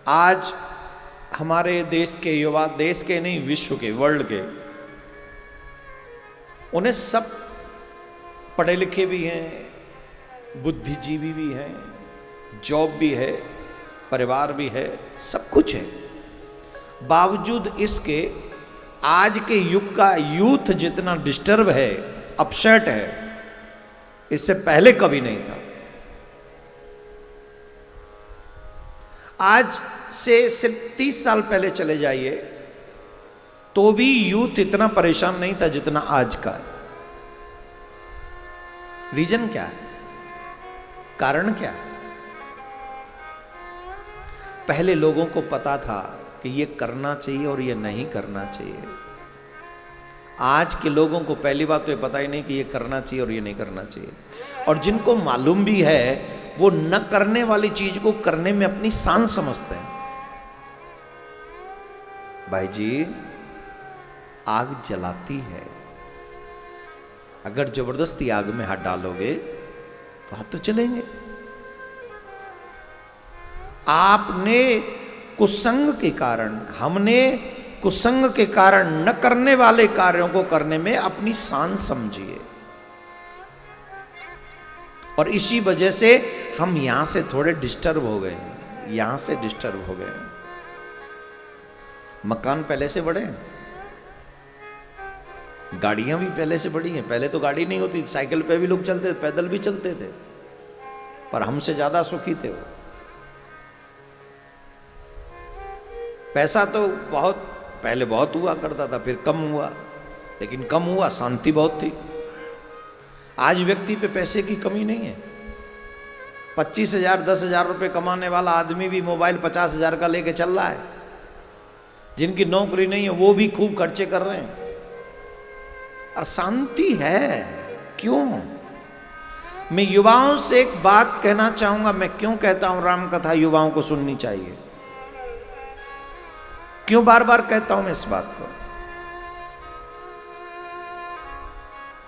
आज हमारे देश के युवा, देश के नहीं विश्व के, वर्ल्ड के, उन्हें सब पढ़े लिखे भी हैं, बुद्धिजीवी भी हैं, जॉब भी है, परिवार भी है, सब कुछ है। बावजूद इसके आज के युग का यूथ जितना डिस्टर्ब है, अपसेट है, इससे पहले कभी नहीं था। आज से सिर्फ 30 साल पहले चले जाइए तो भी यूथ इतना परेशान नहीं था जितना आज का है। रीजन क्या है? कारण क्या है? पहले लोगों को पता था कि ये करना चाहिए और ये नहीं करना चाहिए। आज के लोगों को पहली बात तो ये पता ही नहीं कि ये करना चाहिए और ये नहीं करना चाहिए, और जिनको मालूम भी है वो न करने वाली चीज को करने में अपनी शान समझते हैं। भाई जी, आग जलाती है, अगर जबरदस्ती आग में हाथ डालोगे तो हाथ तो चलेंगे। आपने कुसंग के कारण, हमने कुसंग के कारण न करने वाले कार्यों को करने में अपनी शान समझिए, और इसी वजह से हम यहां से थोड़े डिस्टर्ब हो गए, यहां से डिस्टर्ब हो गए। मकान पहले से बड़े हैं, गाड़ियां भी पहले से बड़ी हैं। पहले तो गाड़ी नहीं होती, साइकिल पे भी लोग चलते थे, पैदल भी चलते थे, पर हमसे ज्यादा सुखी थे वो। पैसा तो बहुत पहले बहुत हुआ करता था, फिर कम हुआ, लेकिन कम हुआ, शांति बहुत थी। आज व्यक्ति पे पैसे की कमी नहीं है। 25,000 10,000 रुपए कमाने वाला आदमी भी मोबाइल 50,000 का लेके चल रहा है। जिनकी नौकरी नहीं है वो भी खूब खर्चे कर रहे हैं, और शांति है। क्यों? मैं युवाओं से एक बात कहना चाहूंगा। मैं क्यों कहता हूं राम कथा युवाओं को सुननी चाहिए? क्यों बार बार कहता हूं मैं इस बात को?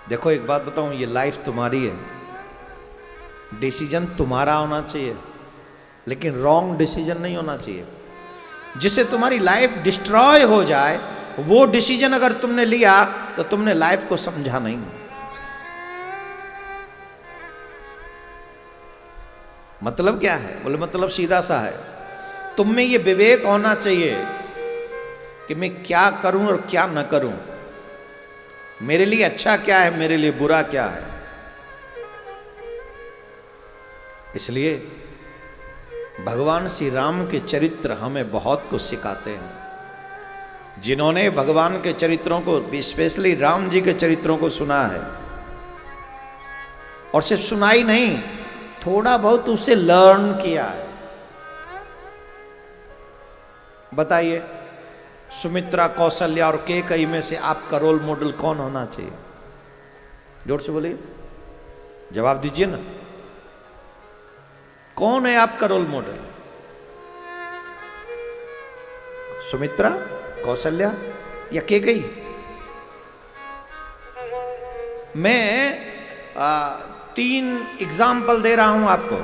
देखो, एक बात बताऊं, ये लाइफ तुम्हारी है, डिसीजन तुम्हारा होना चाहिए, लेकिन रॉन्ग डिसीजन नहीं होना चाहिए जिससे तुम्हारी लाइफ डिस्ट्रॉय हो जाए। वो डिसीजन अगर तुमने लिया तो तुमने लाइफ को समझा नहीं। मतलब क्या है? बोले मतलब सीधा सा है, तुम में ये विवेक होना चाहिए कि मैं क्या करूं और क्या न करूं, मेरे लिए अच्छा क्या है, मेरे लिए बुरा क्या है। इसलिए भगवान श्री राम के चरित्र हमें बहुत कुछ सिखाते हैं। जिन्होंने भगवान के चरित्रों को, स्पेशली राम जी के चरित्रों को सुना है, और सिर्फ सुना ही नहीं, थोड़ा बहुत उसे लर्न किया है। बताइए, सुमित्रा, कौशल्या और कैकेयी में से आपका रोल मॉडल कौन होना चाहिए? जोर से बोलिए, जवाब दीजिए ना। कौन है आपका रोल मॉडल? सुमित्रा, कौशल्या या कैकेयी? मैं 3 एग्जाम्पल दे रहा हूं आपको।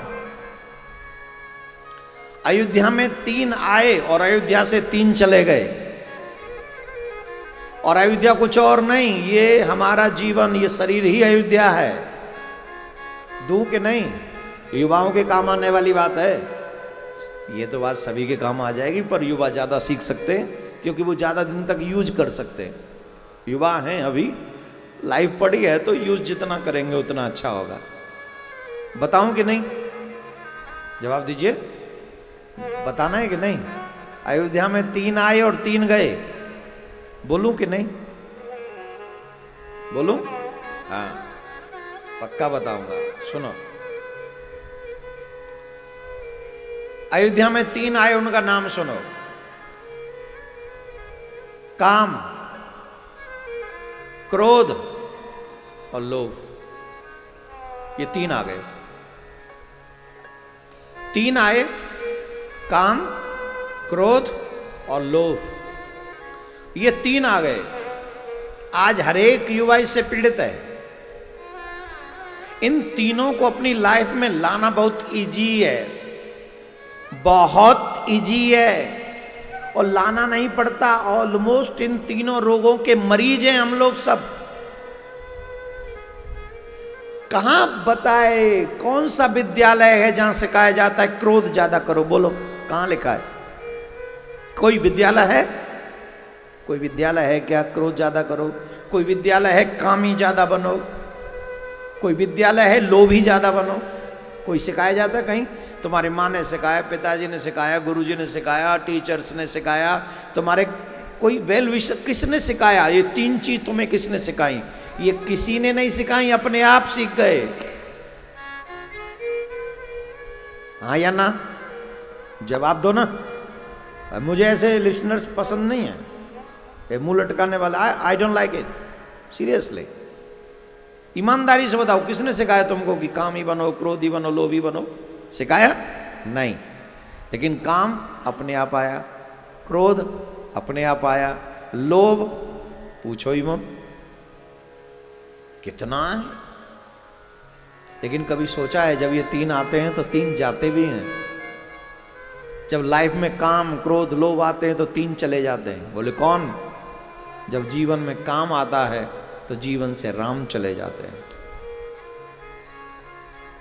अयोध्या में 3 आए और अयोध्या से 3 चले गए, और अयोध्या कुछ और नहीं, ये हमारा जीवन, ये शरीर ही अयोध्या है। दूं के नहीं, युवाओं के काम आने वाली बात है। ये तो बात सभी के काम आ जाएगी, पर युवा ज़्यादा सीख सकते हैं क्योंकि वो ज़्यादा दिन तक यूज कर सकते हैं। युवा हैं, अभी लाइफ पड़ी है, तो यूज जितना करेंगे उतना अच्छा होगा। बताऊं कि नहीं? जवाब दीजिए, बताना है कि नहीं? अयोध्या में 3 आए और 3 गए, बोलूं कि नहीं? बोलूं? हाँ, पक्का बताऊंगा, सुनो। अयोध्या में 3 आए, उनका नाम सुनो। काम, क्रोध और लोभ, ये 3 आ गए। 3 आए, काम, क्रोध और लोभ, ये 3 आ गए। आज हर एक युवा इससे पीड़ित है। इन तीनों को अपनी लाइफ में लाना बहुत इजी है। बहुत इजी है और लाना नहीं पड़ता। ऑलमोस्ट इन तीनों रोगों के मरीज हैं हम लोग सब। कहां बताए कौन सा विद्यालय है जहां सिखाया जाता है क्रोध ज्यादा करो? बोलो कहां लिखा है? कोई विद्यालय है? कोई विद्यालय है क्या क्रोध ज्यादा करो? कोई विद्यालय है कामी ज्यादा बनो? कोई विद्यालय है लोभी ज्यादा बनो? कोई सिखाया जाता है कहीं? तुम्हारी माँ ने सिखाया, पिताजी ने सिखाया, गुरुजी ने सिखाया, टीचर्स ने सिखाया, तुम्हारे कोई वेल विशर किसने सिखाया? ये तीन चीज तुम्हें किसने सिखाई? ये किसी ने नहीं सिखाई, अपने आप सीख गए। हाँ या ना? जवाब दो ना। मुझे ऐसे लिसनर्स पसंद नहीं है, मुंह लटकाने वाला। I don't like it seriously. ईमानदारी से बताओ किसने सिखाया तुमको कि कामी बनो, क्रोधी बनो, लोभी बनो? सिखाया नहीं। लेकिन काम अपने आप आया, क्रोध अपने आप आया, लोभ पूछो ही मत कितना है। लेकिन कभी सोचा है जब ये तीन आते हैं तो तीन जाते भी हैं? जब लाइफ में काम, क्रोध, लोभ आते हैं तो तीन चले जाते हैं। बोले कौन? जब जीवन में काम आता है तो जीवन से राम चले जाते हैं।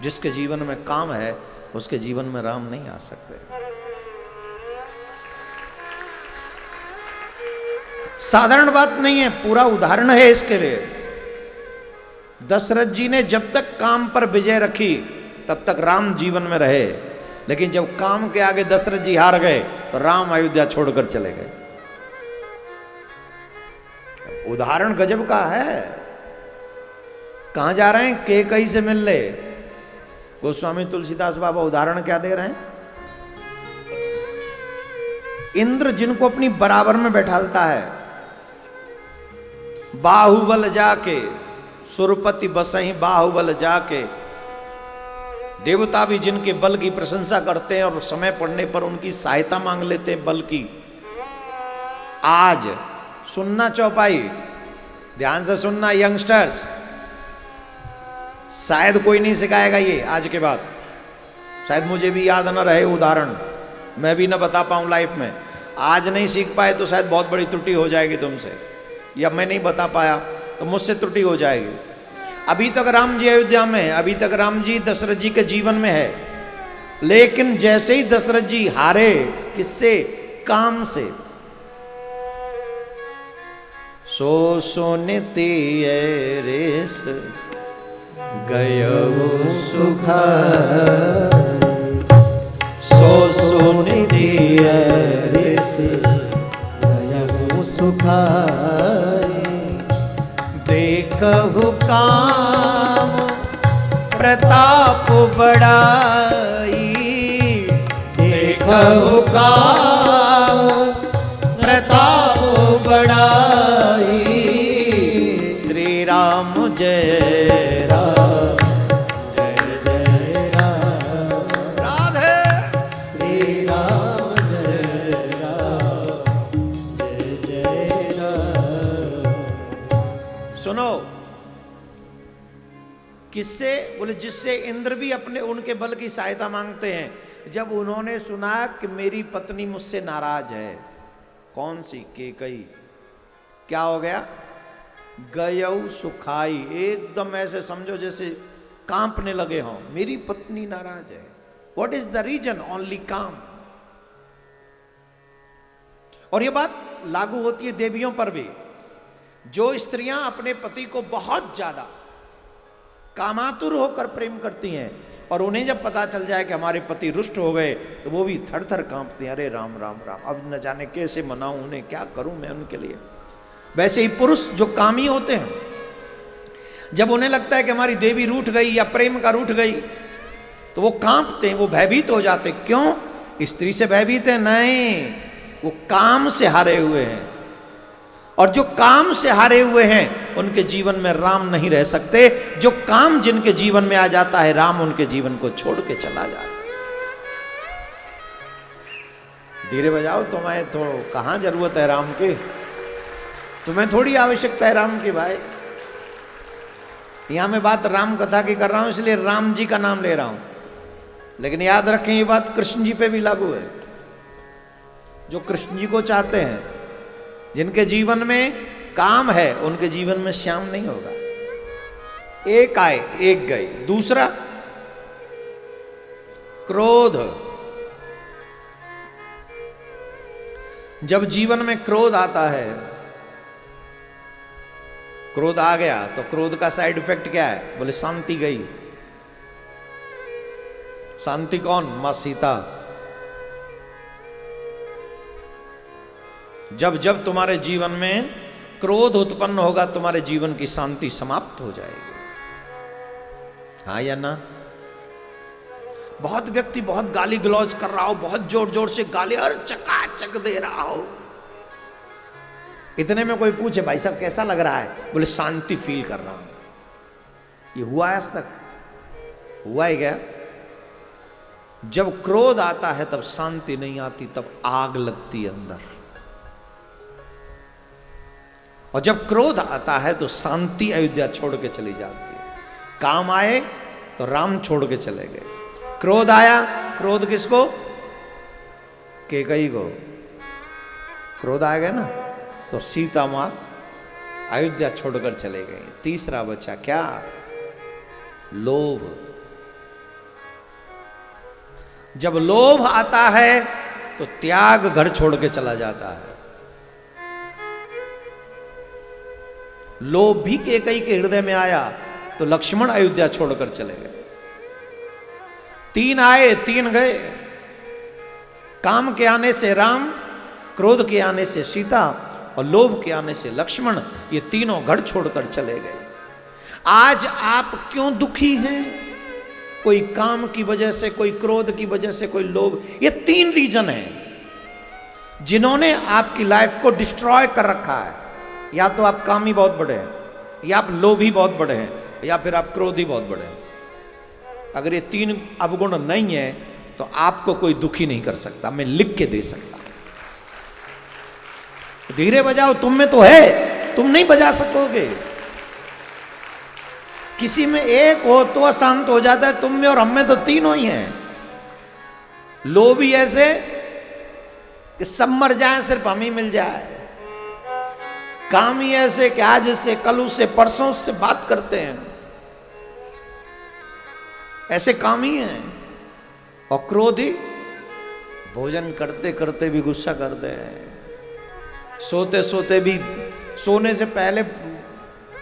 जिसके जीवन में काम है उसके जीवन में राम नहीं आ सकते। साधारण बात नहीं है, पूरा उदाहरण है इसके लिए। दशरथ जी ने जब तक काम पर विजय रखी तब तक राम जीवन में रहे, लेकिन जब काम के आगे दशरथ जी हार गए तो राम अयोध्या छोड़कर चले गए। उदाहरण गजब का है। कहां जा रहे हैं? कैकई से मिलने। गोस्वामी तुलसीदास बाबा उदाहरण क्या दे रहे हैं? इंद्र जिनको अपनी बराबर में बैठालता है, बाहुबल जाके सुरपति बसही बाहुबल जाके, देवता भी जिनके बल की प्रशंसा करते हैं और समय पड़ने पर उनकी सहायता मांग लेते हैं बल की। आज सुनना चौपाई, ध्यान से सुनना यंगस्टर्स, शायद कोई नहीं सिखाएगा ये आज के बाद। शायद मुझे भी याद न रहे उदाहरण, मैं भी ना बता पाऊं लाइफ में। आज नहीं सीख पाए तो शायद बहुत बड़ी त्रुटि हो जाएगी तुमसे, या मैं नहीं बता पाया तो मुझसे त्रुटि हो जाएगी। अभी तक राम जी अयोध्या में है, अभी तक राम जी दशरथ जी के जीवन में है, लेकिन जैसे ही दशरथ जी हारे, किससे? काम से। सो सुनती रेस गयो सुखा, सो सुनती रेस गयो सुखा, देखहु काम प्रताप बड़ाई, देखहु काम प्रताप बड़ाई। श्री राम जय राम, जय जय राम, राधे। श्री राम जय राम, जय जय राम। सुनो, किससे? बोले जिससे इंद्र भी अपने उनके बल की सहायता मांगते हैं। जब उन्होंने सुना कि मेरी पत्नी मुझसे नाराज है, कौन सी? कैकई। क्या हो गया? गयऊ सुखाई, एकदम ऐसे समझो जैसे कांपने लगे हों, मेरी पत्नी नाराज है। What is the reason? Only काम। और ये बात लागू होती है देवियों पर भी। जो स्त्रियां अपने पति को बहुत ज्यादा कामातुर होकर प्रेम करती हैं और उन्हें जब पता चल जाए कि हमारे पति रुष्ट हो गए तो वो भी थर थर कांपती हैं। अरे राम राम राम, अब न जाने कैसे मनाऊं उन्हें, क्या करूं मैं उनके लिए। वैसे ही पुरुष जो कामी होते हैं, जब उन्हें लगता है कि हमारी देवी रूठ गई या प्रेम का रूठ गई तो वो कांपते हैं, वो भयभीत हो जाते। क्यों? स्त्री से भयभीत है? नहीं, वो काम से हारे हुए हैं। और जो काम से हारे हुए हैं उनके जीवन में राम नहीं रह सकते। जो काम जिनके जीवन में आ जाता है, राम उनके जीवन को छोड़ के चला जाता है। धीरे बजाओ, तुम्हें तो कहां जरूरत है राम की? तुम्हें थोड़ी आवश्यकता है राम की भाई। यहां मैं बात राम कथा की कर रहा हूं, इसलिए राम जी का नाम ले रहा हूं। लेकिन याद रखें ये बात कृष्ण जी पे भी लागू है। जो कृष्ण जी को चाहते हैं, जिनके जीवन में काम है, उनके जीवन में श्याम नहीं होगा। एक आए एक गए। दूसरा क्रोध। जब जीवन में क्रोध आता है, क्रोध आ गया तो क्रोध का साइड इफेक्ट क्या है? बोले शांति गई। शांति कौन? मां सीता। जब जब तुम्हारे जीवन में क्रोध उत्पन्न होगा, तुम्हारे जीवन की शांति समाप्त हो जाएगी। हाँ या ना? बहुत व्यक्ति बहुत गाली गलौज कर रहा हो, बहुत जोर जोर से गाली और चकाचक दे रहा हो, इतने में कोई पूछे भाई साहब कैसा लग रहा है? बोले शांति फील कर रहा हूं। ये हुआ है आज तक? हुआ है क्या? जब क्रोध आता है तब शांति नहीं आती, तब आग लगती है अंदर। और जब क्रोध आता है तो शांति अयोध्या छोड़ के चली जाती है। काम आए तो राम छोड़ के चले गए। क्रोध आया, क्रोध किसको? कैकेयी को। क्रोध आ गया ना, तो सीता मां अयोध्या छोड़कर चले गए। तीसरा बचा क्या? लोभ। जब लोभ आता है तो त्याग घर छोड़ के चला जाता है। लोभ भी कैकेयी के हृदय में आया तो लक्ष्मण अयोध्या छोड़कर चले गए। तीन आए तीन गए। काम के आने से राम, क्रोध के आने से सीता और लोभ के आने से लक्ष्मण, ये तीनों घर छोड़कर चले गए। आज आप क्यों दुखी हैं? कोई काम की वजह से, कोई क्रोध की वजह से, कोई लोभ। ये तीन रीजन हैं जिन्होंने आपकी लाइफ को डिस्ट्रॉय कर रखा है। या तो आप कामी बहुत बड़े हैं, या आप लोभी बहुत बड़े हैं, या फिर आप क्रोधी बहुत बड़े हैं। अगर ये तीन अवगुण नहीं है तो आपको कोई दुखी नहीं कर सकता। मैं लिख के दे सकता। धीरे बजाओ, तुम में तो है, तुम नहीं बजा सकोगे। किसी में एक हो तो अशांत हो जाता है, तुम में और हम में तो तीनों ही हैं। लोभी ऐसे कि सब मर जाए सिर्फ हम ही मिल जाए। कामी ऐसे कि आज से, कल उससे, परसों उससे बात करते हैं, ऐसे कामी हैं। और क्रोधी भोजन करते करते भी गुस्सा करते हैं, सोते सोते भी, सोने से पहले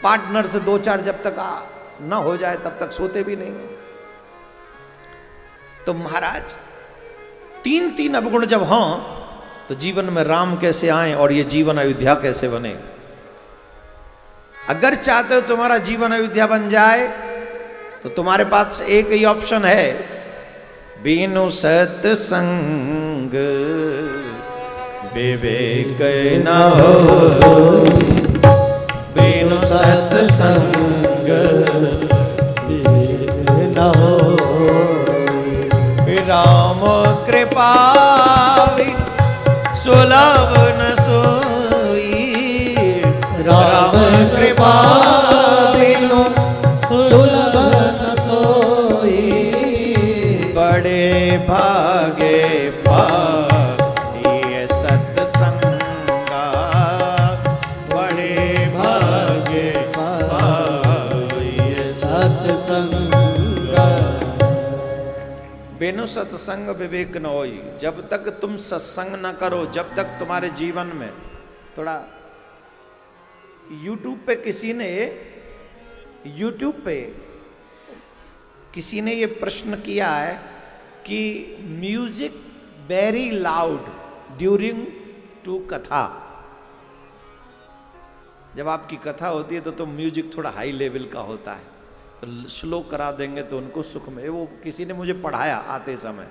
पार्टनर से दो चार जब तक ना हो जाए तब तक सोते भी नहीं। तो महाराज तीन तीन अवगुण जब हों तो जीवन में राम कैसे आए और ये जीवन अयोध्या कैसे बने? अगर चाहते हो तुम्हारा जीवन अयोध्या बन जाए तो तुम्हारे पास एक ही ऑप्शन है, बिनु सत्संग विवेक न हो। बिनु सत्संग विवेक न हो। राम कृपा सुलभ न सोई। राम कृपा बिनु सुलभ न सोई। बड़े भागे पाइए सत्संगा। बड़े भागे पाइए सत्संगा। बिनु सत्संग विवेक न होई। जब तक तुम सत्संग न करो, जब तक तुम्हारे जीवन में थोड़ा YouTube पे किसी ने ये प्रश्न किया है कि music very loud during to कथा। जब आपकी कथा होती है तो म्यूजिक थोड़ा हाई लेवल का होता है, तो स्लो करा देंगे तो उनको सुख में। वो किसी ने मुझे पढ़ाया आते समय,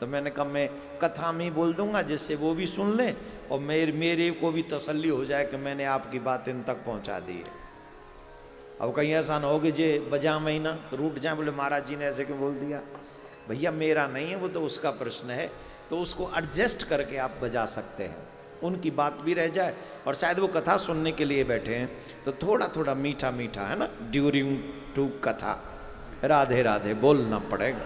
तो मैंने कहा मैं कथा में ही बोल दूंगा जिससे वो भी सुन लें और मेरे को भी तसल्ली हो जाए कि मैंने आपकी बात इन तक पहुंचा दी है। अब कहीं ऐसा ना हो कि जे बजा महीना रूठ जाए, बोले महाराज जी ने ऐसे क्यों बोल दिया। भैया मेरा नहीं है, वो तो उसका प्रश्न है, तो उसको एडजस्ट करके आप बजा सकते हैं, उनकी बात भी रह जाए और शायद वो कथा सुनने के लिए बैठे हैं, तो थोड़ा थोड़ा मीठा मीठा है ना ड्यूरिंग टू कथा राधे राधे बोलना पड़ेगा।